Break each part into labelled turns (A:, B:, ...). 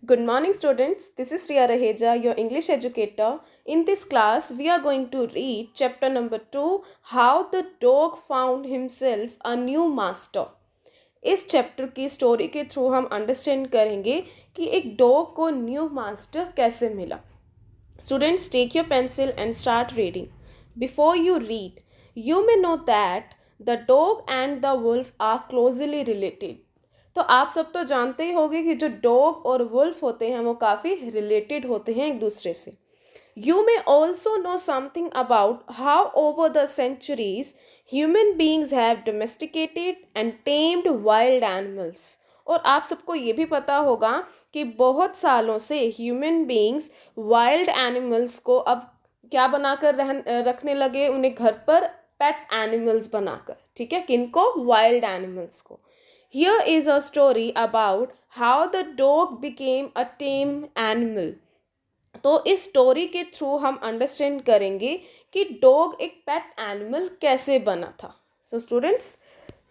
A: Good morning, students. This is Riya Raheja, your English educator. In this class, we are going to read chapter number 2, How the Dog Found Himself a New Master. इस chapter की story के through हम understand करेंगे कि एक dog को new master कैसे मिला. Students, take your pencil and start reading. Before you read, you may know that the dog and the wolf are closely related. तो आप सब तो जानते ही होंगे कि जो डॉग और वुल्फ होते हैं वो काफ़ी रिलेटेड होते हैं एक दूसरे से. You may also know something about how over the centuries human beings have domesticated and tamed wild animals. और आप सबको ये भी पता होगा कि बहुत सालों से ह्यूमन बीइंग्स वाइल्ड एनिमल्स को अब क्या बनाकर रखने लगे, उन्हें घर पर पेट एनिमल्स बनाकर. ठीक है, किनको? वाइल्ड एनिमल्स को. Here is a story about how the dog became a tame animal. तो इस स्टोरी के थ्रू हम अंडरस्टैंड करेंगे कि डॉग एक पेट एनिमल कैसे बना था. So students,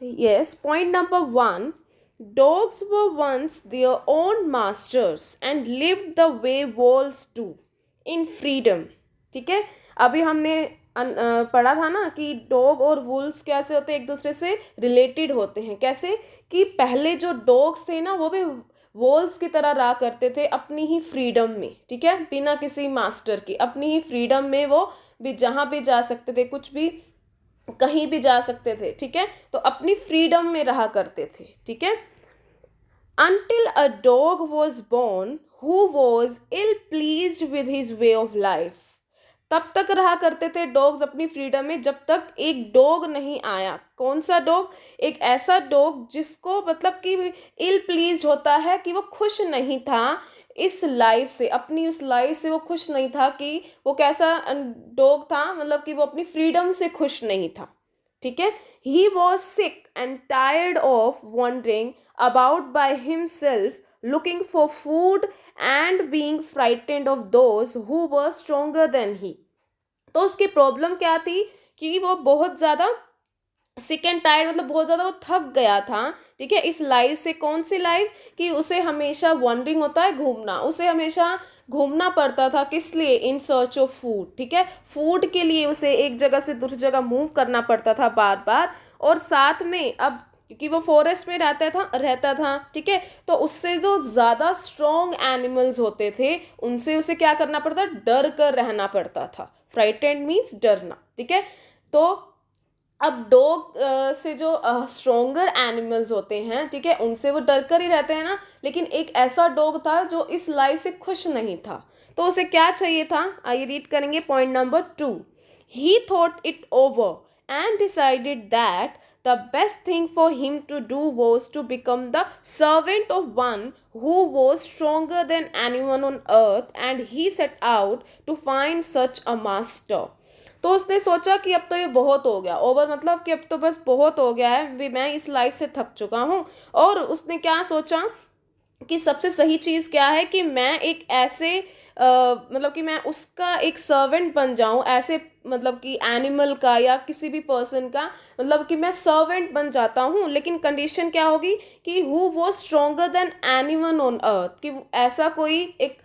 A: yes, point number 1, dogs were once their own masters and lived the way wolves do, in freedom. ठीक है, अभी हमने पढ़ा था ना कि डॉग और वुल्व्स कैसे होते हैं, एक दूसरे से रिलेटेड होते हैं. कैसे कि पहले जो डॉग्स थे ना वो भी वॉल्स की तरह रहा करते थे अपनी ही फ्रीडम में. ठीक है, बिना किसी मास्टर की अपनी ही फ्रीडम में वो भी जहाँ भी जा सकते थे, कुछ भी कहीं भी जा सकते थे. ठीक है, तो अपनी फ्रीडम में रहा करते थे. ठीक है, until a dog was born who was ill pleased with his way of life. तब तक रहा करते थे डॉग्स अपनी फ्रीडम में जब तक एक डॉग नहीं आया. कौन सा डॉग? एक ऐसा डॉग जिसको मतलब कि इल प्लीज्ड होता है कि वो खुश नहीं था इस लाइफ से, अपनी उस लाइफ से वो खुश नहीं था. कि वो कैसा डॉग था, मतलब कि वो अपनी फ्रीडम से खुश नहीं था. ठीक है, he was sick and tired of wandering about by himself looking for food and being frightened of those who were stronger than he. तो उसकी प्रॉब्लम क्या थी कि वो बहुत ज़्यादा सिक एंड टायर्ड, मतलब बहुत ज़्यादा वो थक गया था. ठीक है, इस लाइफ से. कौन सी लाइफ? कि उसे हमेशा वॉन्डरिंग होता है, घूमना. उसे हमेशा घूमना पड़ता था. किस लिए? In search of food. ठीक है, फूड के लिए उसे एक जगह से दूसरी जगह मूव करना पड़ता था बार बार. और साथ में अब क्योंकि वो फॉरेस्ट में रहता था. ठीक है, तो उससे जो ज़्यादा स्ट्रॉन्ग एनिमल्स होते थे उनसे उसे क्या करना पड़ता? डर कर रहना पड़ता था. फ्राइटेंड मीन्स डरना. ठीक है, तो अब डॉग से जो स्ट्रोंगर एनिमल्स होते हैं, ठीक है, उनसे वो डर कर ही रहते हैं ना. लेकिन एक ऐसा डॉग था जो इस लाइफ से खुश नहीं था. तो उसे क्या चाहिए था? आइए रीड करेंगे point number 2. He thought it over and decided that the best thing for him to do was to become the servant of one who was stronger than anyone on earth, and he set out to find such a master. तो उसने सोचा कि अब तो ये बहुत हो गया. ओवर मतलब कि अब तो बस बहुत हो गया है, मैं इस लाइफ से थक चुका हूँ. और उसने क्या सोचा कि सबसे सही चीज़ क्या है कि मैं एक ऐसे मतलब कि मैं उसका एक सर्वेंट बन जाऊं, ऐसे मतलब कि एनिमल का या किसी भी पर्सन का, मतलब कि मैं सर्वेंट बन जाता हूं. लेकिन कंडीशन क्या होगी कि हु वो stronger than anyone on earth, कि ऐसा कोई एक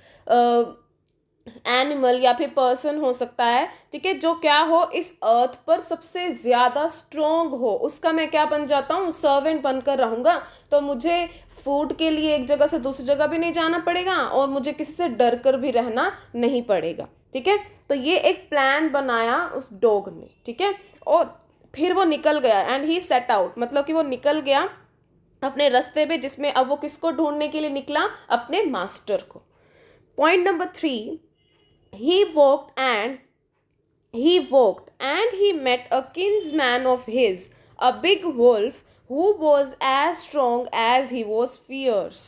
A: एनिमल या फिर पर्सन हो सकता है. ठीक है, जो क्या हो, इस अर्थ पर सबसे ज़्यादा स्ट्रोंग हो. उसका मैं क्या बन जाता हूँ? सर्वेंट बनकर रहूँगा. तो मुझे फूड के लिए एक जगह से दूसरी जगह भी नहीं जाना पड़ेगा और मुझे किसी से डर कर भी रहना नहीं पड़ेगा. ठीक है, तो ये एक प्लान बनाया उस डॉग ने. ठीक है, और फिर वो निकल गया. एंड ही सेट आउट, मतलब कि वो निकल गया अपने रास्ते पे, जिसमें अब वो किसको ढूंढने के लिए निकला? अपने मास्टर को. Point number 3, he walked and he met a kinsman of his, a big wolf who was as strong as he was fierce.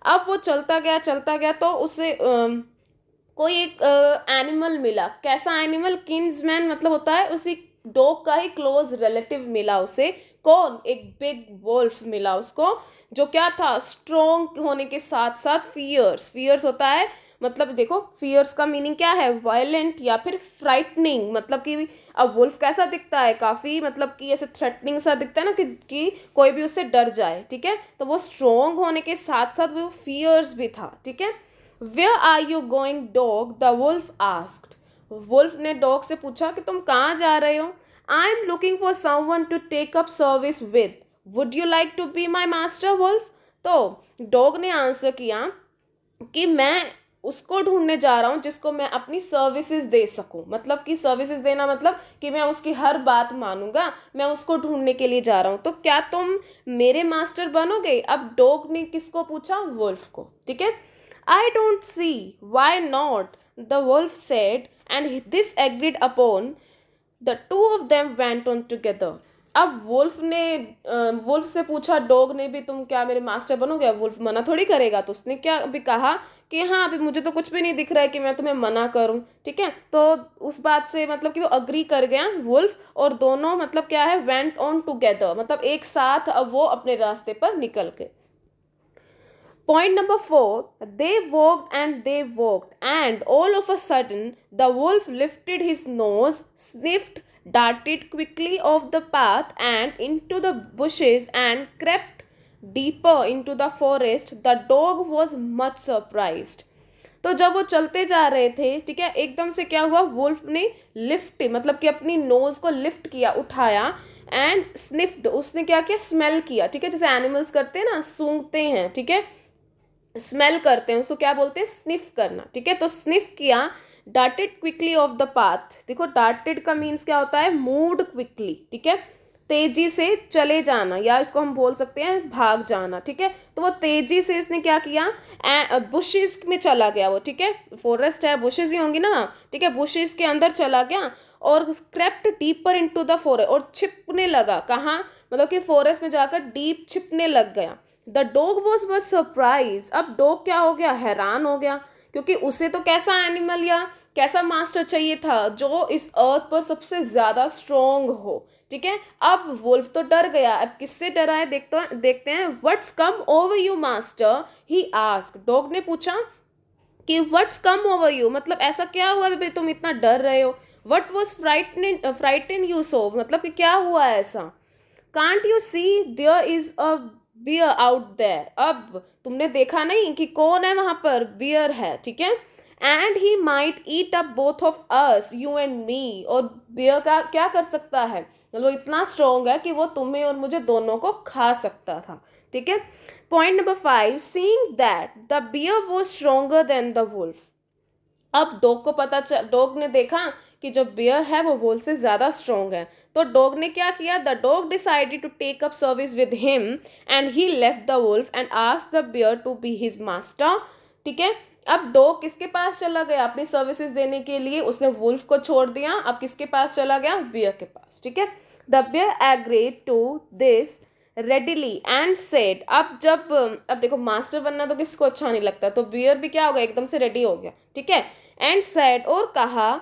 A: अब वो चलता गया तो उसे कोई एक एनिमल मिला. कैसा एनिमल? किन्समैन मतलब होता है उसी डॉग का ही क्लोज रिलेटिव मिला उसे. कौन? एक बिग वोल्फ मिला उसको, जो क्या था? स्ट्रॉन्ग होने के साथ साथ फियर्स होता है मतलब देखो फियर्स का मीनिंग क्या है, वायलेंट या फिर फ्राइटनिंग, मतलब कि अब वुल्फ कैसा दिखता है, काफ़ी मतलब कि ऐसे थ्रेटनिंग सा दिखता है ना कि कोई भी उससे डर जाए, ठीक है। तो वो स्ट्रोंग होने के साथ साथ वो फियर्स भी था, ठीक है। Where are you going dog, the wolf asked. Wolf ने डॉग से पूछा कि तुम कहाँ जा रहे हो। I am looking for someone to take up service with, would you like to be my master wolf. तो डॉग ने आंसर किया कि मैं उसको ढूंढने जा रहा हूँ जिसको मैं अपनी सर्विसेज दे सकूँ, मतलब कि सर्विसेज देना मतलब कि मैं उसकी हर बात मानूंगा, मैं उसको ढूंढने के लिए जा रहा हूँ, तो क्या तुम मेरे मास्टर बनोगे। अब डॉग ने किसको पूछा, वुल्फ को, ठीक है। I don't see why not, the wolf said, and this agreed upon the two of them went on together. अब वुल्फ से पूछा डॉग ने भी, तुम क्या मेरे मास्टर बनोगे। वुल्फ मना थोड़ी करेगा, तो उसने क्या भी कहा कि हाँ अभी मुझे तो कुछ भी नहीं दिख रहा है कि मैं तुम्हें मना करूं, ठीक है। तो उस बात से मतलब कि वो अग्री कर गया वुल्फ, और दोनों मतलब क्या है, वेंट ऑन टुगेदर, मतलब एक साथ अब वो अपने रास्ते पर निकल गए। Point number 4, they walked, and all of a sudden, the wolf lifted his nose, sniffed, darted quickly off the path and into the bushes, and crept deeper into the forest. The dog was much surprised. तो जब वो चलते जा रहे थे, ठीक है, एकदम से क्या हुआ, वुल्फ ने लिफ्ट मतलब कि अपनी नोज को लिफ्ट किया, उठाया, एंड स्निफ्ड, उसने क्या किया, स्मेल किया, ठीक है, जैसे एनिमल्स करते हैं ना, सूंघते हैं, ठीक है, स्मेल करते हैं, उसको क्या बोलते हैं, स्निफ करना, ठीक है। तो स्निफ किया, darted quickly of the path. देखो डार्टेड का मीन्स क्या होता है, मूड क्विकली, ठीक है, तेजी से चले जाना, या इसको हम बोल सकते हैं भाग जाना, ठीक है। तो वो तेजी से इसने क्या किया, बुशेस में चला गया वो, ठीक है, फॉरेस्ट है, बुशेस ही होंगी ना, ठीक है, बुशेस के अंदर चला गया, और crept deeper into the forest, और छिपने लगा, कहाँ, मतलब कि फॉरेस्ट में जाकर डीप छिपने लग गया। The dog was much surprise. अब डॉग क्या हो गया, हैरान हो गया, क्योंकि उसे तो कैसा एनिमल या कैसा मास्टर चाहिए था जो इस अर्थ पर सबसे ज्यादा स्ट्रोंग हो, ठीक है। अब वुल्फ तो डर गया, अब किससे डरा है देखते हैं। What's come over you master, he asked. Dog ने पूछा कि व्हाट्स कम ओवर यू, मतलब ऐसा क्या हुआ बेबी, तुम इतना डर रहे हो। What was frighten you so, मतलब कि क्या हुआ ऐसा। Can't you see there is a bear out there, अब तुमने देखा नहीं कि कौन है वहां पर, बियर है, ठीक है। And he might eat up both of us, you and me, और बियर का क्या कर सकता है, वो इतना स्ट्रोंग है कि वो तुम्हें और मुझे दोनों को खा सकता था, ठीक है। Point number 5, seeing that the bear was stronger than the wolf. अब डॉग ने देखा कि जो बियर है वो वुल्फ से ज्यादा स्ट्रोंग है, तो डॉग ने क्या किया, the dog decided to take up service with him, and he left the wolf and asked the bear to be his master, ठीक है। अब डॉग किसके पास चला गया अपनी सर्विसेज देने के लिए, उसने वुल्फ को छोड़ दिया, अब किसके पास चला गया, बियर के पास, ठीक है। The bear agreed to this readily and said, अब देखो मास्टर बनना तो किसको अच्छा नहीं लगता, तो बियर भी क्या हो गया, एकदम से रेडी हो गया, ठीक है। एंड सेड, और कहा,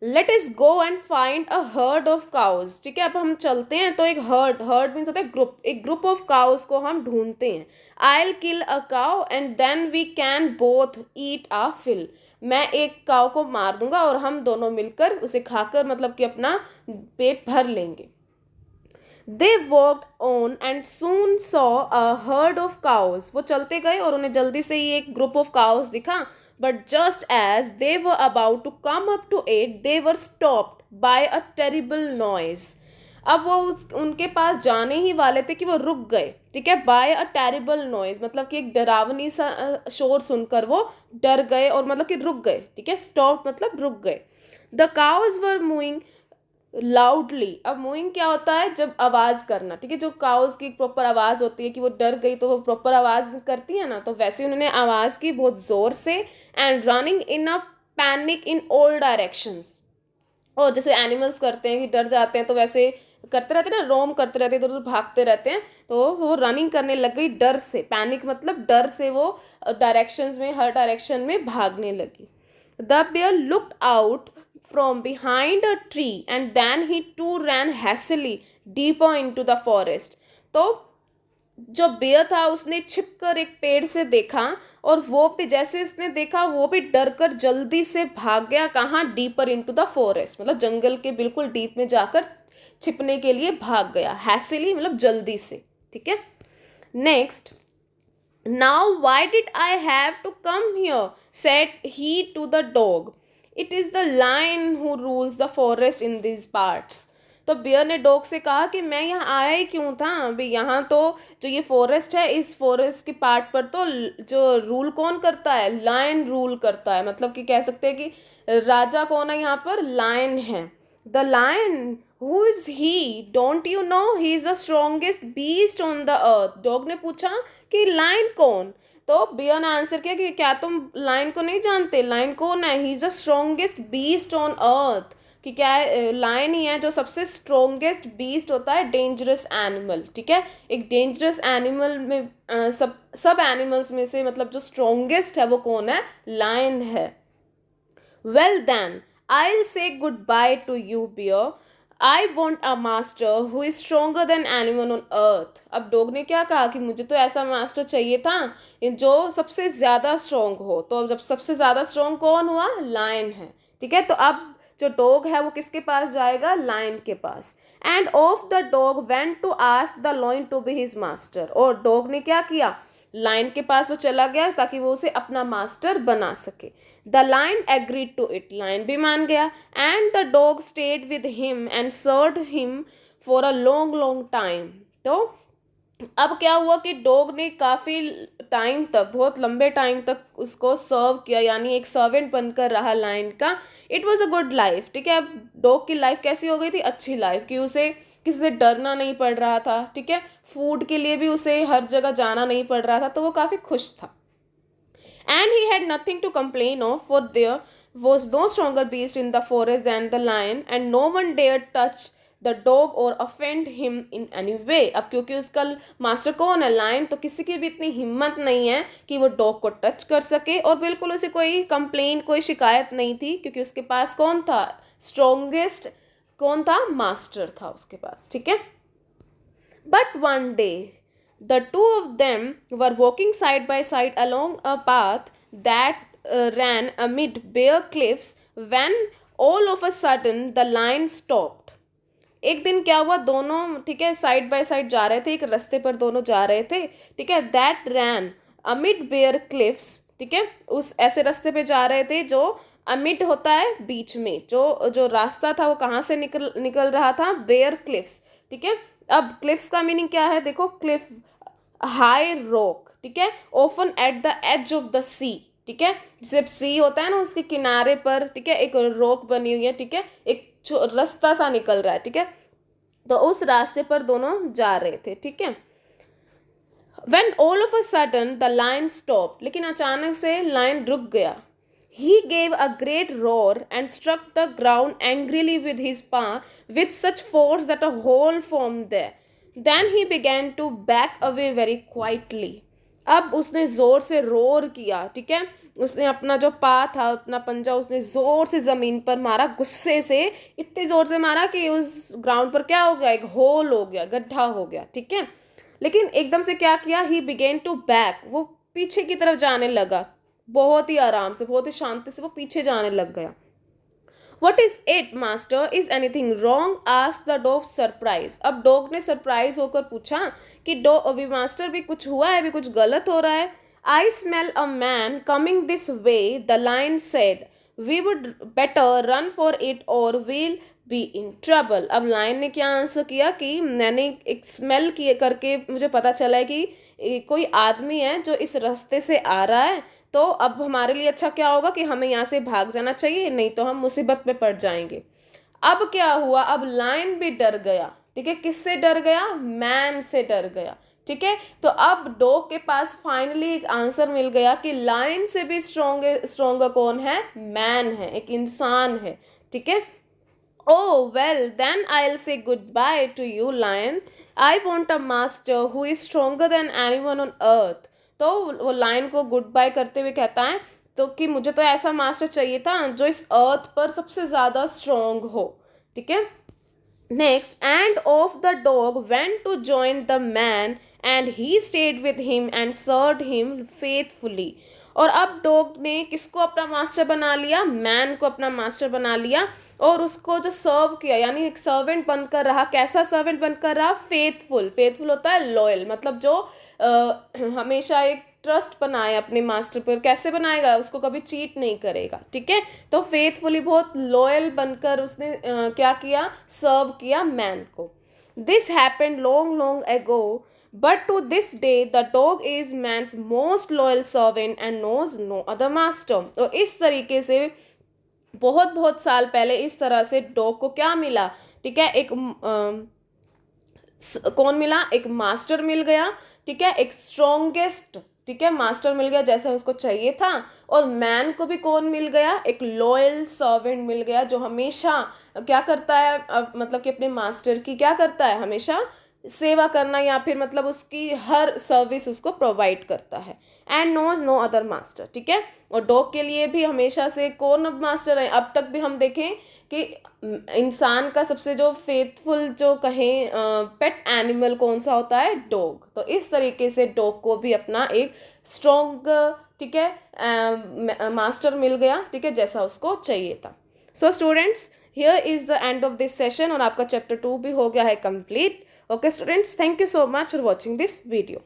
A: लेट इस go and find a herd of cows, ठीक है। अब हम चलते हैं, तो एक हर्ड मीन्स होता है ग्रुप, एक ग्रुप ऑफ काउज को हम ढूंढते हैं। I will kill a cow and then we can both eat our fill, मैं एक काउ को मार दूंगा और हम दोनों मिलकर उसे खाकर मतलब कि अपना पेट भर लेंगे। They walked on and soon saw a herd of cows, वो चलते गए और उन्हें जल्दी से ही एक ग्रुप ऑफ काउस दिखा, but just as they were about to come up to it they were stopped by a terrible noise. अब वो उनके पास जाने ही वाले थे कि वो रुक गए, ठीक है, बाय अ टेरिबल नॉइज, मतलब कि एक डरावनी सा शोर सुनकर वो डर गए और मतलब कि रुक गए, ठीक है, स्टॉप मतलब रुक गए। The cows were moving loudly, अब मूइंग क्या होता है, जब आवाज करना, ठीक है, जो काउज की प्रॉपर आवाज होती है कि वो डर गई तो वो प्रॉपर आवाज करती है ना, तो वैसे उन्होंने आवाज की बहुत जोर से, and running in a panic in all directions, और जैसे एनिमल्स करते हैं कि डर जाते हैं तो वैसे करते रहते हैं ना, रोम करते रहते हैं, इधर उधर भागते रहते हैं, तो वो रनिंग करने लग गई डर से, पैनिक मतलब डर से वो डायरेक्शंस में, हर डायरेक्शन में भागने लगी। The bear looked out from behind a tree and then he too ran hastily deeper into the forest. तो जो बेयर था उसने छिप कर एक पेड़ से देखा, और वो भी जैसे उसने देखा वो भी डर कर जल्दी से भाग गया, कहाँ, डीपर इनटू द फॉरेस्ट, मतलब जंगल के बिल्कुल डीप में जाकर छिपने के लिए भाग गया, हैसिली मतलब जल्दी से, ठीक है। Next, now why did I have to come here? Said he to the dog. It is the lion who rules the forest in these parts. तो बियर ने डॉग से कहा कि मैं यहाँ आया ही क्यों था, अभी यहाँ तो जो ये फॉरेस्ट है, इस फॉरेस्ट के पार्ट पर तो जो रूल कौन करता है, लायन रूल करता है, मतलब कि कह सकते हैं कि राजा कौन है यहाँ पर, लायन है। The lion, who is he, don't you know, he is the strongest beast on the earth. Dog ने पूछा कि लायन कौन, तो बियर ने आंसर किया कि क्या तुम लायन को नहीं जानते, लायन कौन है, ही is the strongest beast on earth, कि क्या है, लायन ही है जो सबसे स्ट्रॉन्गेस्ट बीस्ट होता है, डेंजरस एनिमल, ठीक है। एक डेंजरस एनिमल में सब सब एनिमल्स में से मतलब जो स्ट्रॉन्गेस्ट है वो कौन है, लायन है। Well then I'll say goodbye to you, bear. I want a master who is stronger than anyone on earth. अब डॉग ने क्या कहा कि मुझे तो ऐसा मास्टर चाहिए था जो सबसे ज़्यादा स्ट्रॉन्ग हो। तो जब सबसे ज़्यादा स्ट्रॉन्ग कौन हुआ, लायन है, ठीक है। तो अब जो डॉग है वो किसके पास जाएगा, लायन के पास। And off the dog went to ask the lion to be his master. और डॉग ने क्या किया, लायन के पास वो चला गया ताकि वो उसे अपना मास्टर बना सके। The lion agreed to it, lion भी मान गया। And the dog stayed with him and served him for a long long time. तो अब क्या हुआ कि डॉग ने काफ़ी टाइम तक, बहुत लंबे टाइम तक उसको सर्व किया, यानी एक सर्वेंट बनकर रहा लायन का। It was a good life, ठीक है। अब डॉग की लाइफ कैसी हो गई थी, अच्छी लाइफ, कि उसे किसी से डरना नहीं पड़ रहा था, ठीक है। फूड के लिए भी उसे हर जगह जाना नहीं पड़ रहा था, तो वो काफ़ी खुश था। And he had nothing to complain of, for there was no stronger beast in the forest than the lion, and no one dared touch the dog or offend him in any way. अब क्योंकि उसका master कौन है, lion, तो किसी की भी इतनी हिम्मत नहीं है कि वो डॉग को टच कर सके, और बिल्कुल उसे कोई कंप्लेन, कोई शिकायत नहीं थी, क्योंकि उसके पास कौन था, स्ट्रोंगेस्ट कौन था, मास्टर था उसके पास, ठीक है। But one day, the two of them were walking side by side along a path that ran amid bare cliffs when all of a sudden the lion stopped. एक दिन क्या हुआ, दोनों, ठीक है, साइड बाय साइड जा रहे थे, एक रास्ते पर दोनों जा रहे थे, ठीक है। That ran amid bare cliffs, ठीक है, उस ऐसे रास्ते पे जा रहे थे जो अमिड होता है बीच में, जो जो रास्ता था वो कहाँ से निकल निकल रहा था, बेयर क्लिफ्स, ठीक है। अब क्लिफ्स का मीनिंग क्या है, देखो, क्लिफ हाई रॉक, ठीक है, often at the edge of the sea, ठीक है। जब सी होता है ना उसके किनारे पर, ठीक है, एक रॉक बनी हुई है, ठीक है, एक रास्ता सा निकल रहा है, ठीक है। तो उस रास्ते पर दोनों जा रहे थे, ठीक है। When all of a sudden the lion stopped, लेकिन अचानक से लायन रुक गया। He gave a great roar and struck the ground angrily with his paw with such force that a hole formed there. Then he began to back away very quietly. अब उसने जोर से roar किया, ठीक है। उसने अपना जो पा था, अपना पंजा, उसने जोर से जमीन पर मारा, गुस्से से इतने जोर से मारा कि उस ग्राउंड पर क्या हो गया, एक होल हो गया, गड्ढा हो गया, ठीक है। लेकिन एकदम से क्या किया, ही बिगेन टू बैक, वो पीछे की तरफ जाने लगा, बहुत ही आराम से, बहुत ही शांति से वो पीछे जाने लग गया। What is it, master? Is anything wrong? asked the dog surprise. अब डॉग ने सरप्राइज होकर पूछा कि डॉ अभी मास्टर भी कुछ हुआ है, अभी कुछ गलत हो रहा है। I smell a man coming this way, the lion said. We would better run for it or we'll be in trouble. अब लायन ने क्या आंसर किया कि मैंने एक स्मेल किए करके मुझे पता चला है कि कोई आदमी है जो इस रास्ते से आ रहा है, तो अब हमारे लिए अच्छा क्या होगा कि हमें यहाँ से भाग जाना चाहिए, नहीं तो हम मुसीबत में पड़ जाएंगे। अब क्या हुआ, अब लायन भी डर गया, ठीक है। किससे डर गया, मैन से डर गया, ठीक है। तो अब डॉग के पास फाइनली एक आंसर मिल गया कि लायन से भी स्ट्रोंगर कौन है, मैन है, एक इंसान है, ठीक है। Oh, well, then I'll say goodbye to you, lion. I want a master who is stronger than anyone on earth. तो वो लायन को गुड बाय करते हुए कहता है तो कि मुझे तो ऐसा मास्टर चाहिए था जो इस अर्थ पर सबसे ज़्यादा स्ट्रोंग हो, ठीक है। Next, and off the dog went to join the man and he stayed with him and served him faithfully. और अब डॉग ने किसको अपना मास्टर बना लिया, मैन को अपना मास्टर बना लिया, और उसको जो सर्व किया, यानी एक सर्वेंट बनकर रहा. कैसा सर्वेंट बनकर रहा, फेथफुल. फेथफुल होता है लॉयल, मतलब जो हमेशा एक ट्रस्ट बनाए अपने मास्टर पर. कैसे बनाएगा, उसको कभी चीट नहीं करेगा. ठीक है, तो फेथफुली बहुत लॉयल बनकर उसने क्या किया, सर्व किया मैन को. This happened long long ago, but to this day the dog is man's most loyal servant and knows no other master. और इस तरीके से बहुत बहुत साल पहले इस तरह से डॉग को क्या मिला, ठीक है, एक कौन मिला, एक मास्टर मिल गया. ठीक है, एक स्ट्रॉन्गेस्ट, ठीक है, मास्टर मिल गया जैसा उसको चाहिए था. और मैन को भी कौन मिल गया, एक लॉयल सर्वेंट मिल गया जो हमेशा क्या करता है, मतलब कि अपने मास्टर की क्या करता है, हमेशा सेवा करना, या फिर मतलब उसकी हर सर्विस उसको प्रोवाइड करता है. And knows no other master. ठीक है, और डॉग के लिए भी हमेशा से कौन मास्टर है, अब तक भी हम देखें कि इंसान का सबसे जो फेथफुल जो कहें पेट एनिमल कौन सा होता है, डॉग. तो इस तरीके से डॉग को भी अपना एक स्ट्रॉन्ग, ठीक है, मास्टर मिल गया, ठीक है, जैसा उसको चाहिए था. So students, here is the end of this session, और आपका चैप्टर 2 भी हो गया है complete. Okay students, thank you so much for watching this video.